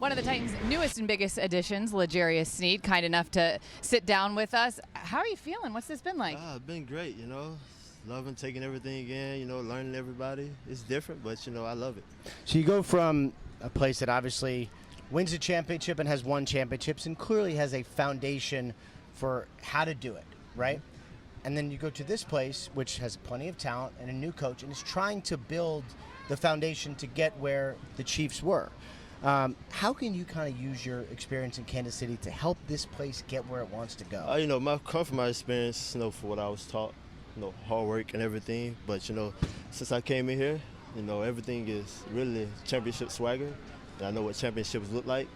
One of the Titans' newest and biggest additions, L'Jarius Sneed, kind enough to sit down with us. How are you feeling? What's this been like? It's been great, loving taking everything in, learning everybody. It's different, but, I love it. So you go from a place that obviously wins a championship and has won championships and clearly has a foundation for how to do it, right? And then you go to this place, which has plenty of talent and a new coach, and is trying to build the foundation to get where the Chiefs were. How can you kind of use your experience in Kansas City to help this place get where it wants to go? Come from my experience, for what I was taught, hard work and everything. But, since I came in here, everything is really championship swagger. And I know what championships look like.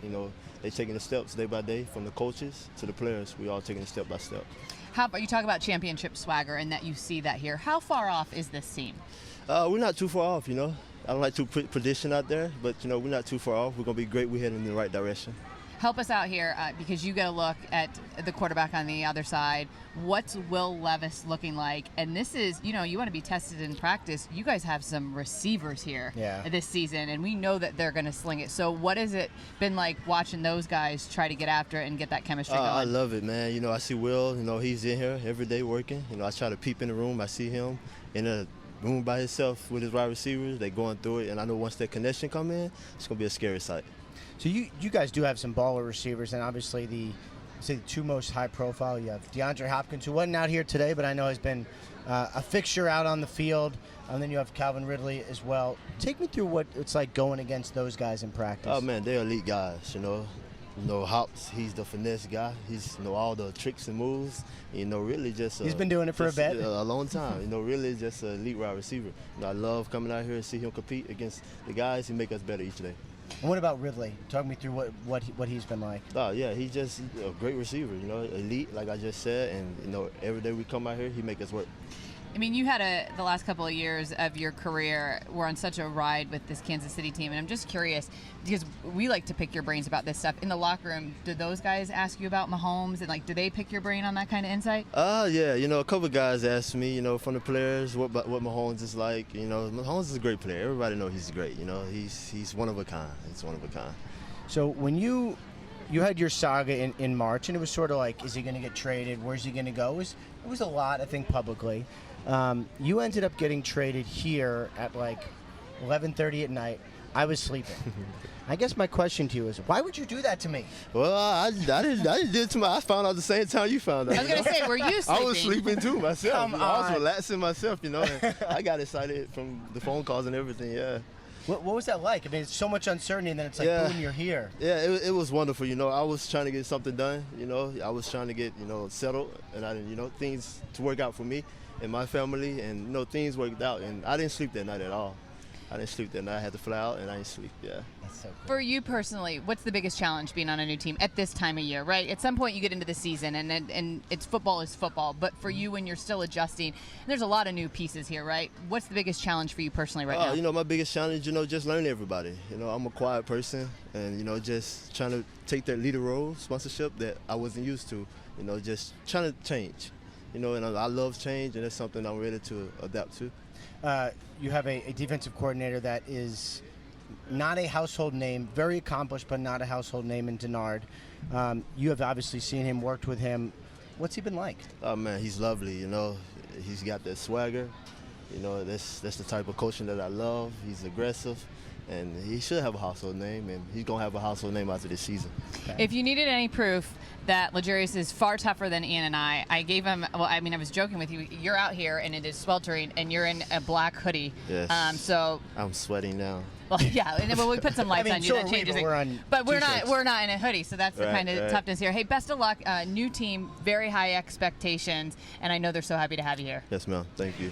They taking the steps day by day from the coaches to the players. We all taking it step by step. How about you talk about championship swagger and that you see that here? How far off is this team? We're not too far off, I don't like to put prediction out there, but, we're not too far off. We're going to be great. We're heading in the right direction. Help us out here because you get a look at the quarterback on the other side. What's Will Levis looking like? And this is, you want to be tested in practice. You guys have some receivers here this season, and we know that they're going to sling it. So what has it been like watching those guys try to get after it and get that chemistry going? I love it, man. I see Will, he's in here every day working. I try to peep in the room. I see him in a room by himself with his wide receivers. They going through it, and I know once that connection come in, it's going to be a scary sight. So you guys do have some baller receivers, and obviously the two most high profile. You have DeAndre Hopkins, who wasn't out here today, but I know has been a fixture out on the field. And then you have Calvin Ridley as well. Take me through what it's like going against those guys in practice. Oh man, they're elite guys. Hops, he's the finesse guy. He's all the tricks and moves. Really just he's been doing it for a bit, a long time. Really just an elite wide receiver. I love coming out here and see him compete against the guys who make us better each day. And what about Ridley? Talk me through what he's been like. Oh yeah, he's just a great receiver. Elite, like I just said, and every day we come out here, he make us work. I mean, you had the last couple of years of your career were on such a ride with this Kansas City team, and I'm just curious because we like to pick your brains about this stuff in the locker room. Do those guys ask you about Mahomes, and do they pick your brain on that kind of insight? Yeah, a couple of guys asked me, from the players, what Mahomes is like. Mahomes is a great player. Everybody knows he's great. He's one of a kind. He's one of a kind. So when you had your saga in March, and it was sort of like, is he going to get traded? Where's he going to go? It was a lot, I think, publicly. You ended up getting traded here at 11:30 at night. I was sleeping. I guess my question to you is, why would you do that to me? Well, I didn't do it to I found out the same time you found out. I was going to say, were you sleeping? I was sleeping too myself. Come on. I was relaxing myself, and I got excited from the phone calls and everything, yeah. What was that like? I mean, it's so much uncertainty, and then it's like, boom, you're here. Yeah, it was wonderful. I was trying to get something done. I was trying to get, settled, and I didn't, things to work out for me and my family, and, things worked out. And I didn't sleep that night at all. I didn't sleep that night. I had to fly out, and I didn't sleep, yeah. That's so cool. For you personally, what's the biggest challenge being on a new team at this time of year, right? At some point you get into the season, and it's football is football. But for you, when you're still adjusting, there's a lot of new pieces here, right? What's the biggest challenge for you personally right now? My biggest challenge, just learning everybody. I'm a quiet person, and, just trying to take that leader role, sponsorship that I wasn't used to, just trying to change. And I love change, and that's something I'm ready to adapt to. You have a defensive coordinator that is not a household name, very accomplished, but not a household name in Denard. You have obviously seen him, worked with him. What's he been like? Oh, man, he's lovely, He's got that swagger. That's the type of coaching that I love. He's aggressive, and he should have a household name, and he's going to have a household name after this season. Okay. If you needed any proof that L'Jarius is far tougher than Ian and I gave him, I was joking with you. You're out here, and it is sweltering, and you're in a black hoodie. Yes. So I'm sweating now. Well, yeah, and then when we put some lights on you, that changes it. But we're not in a hoodie, so that's the kind of toughness here. Hey, best of luck. New team, very high expectations, and I know they're so happy to have you here. Yes, ma'am. Thank you.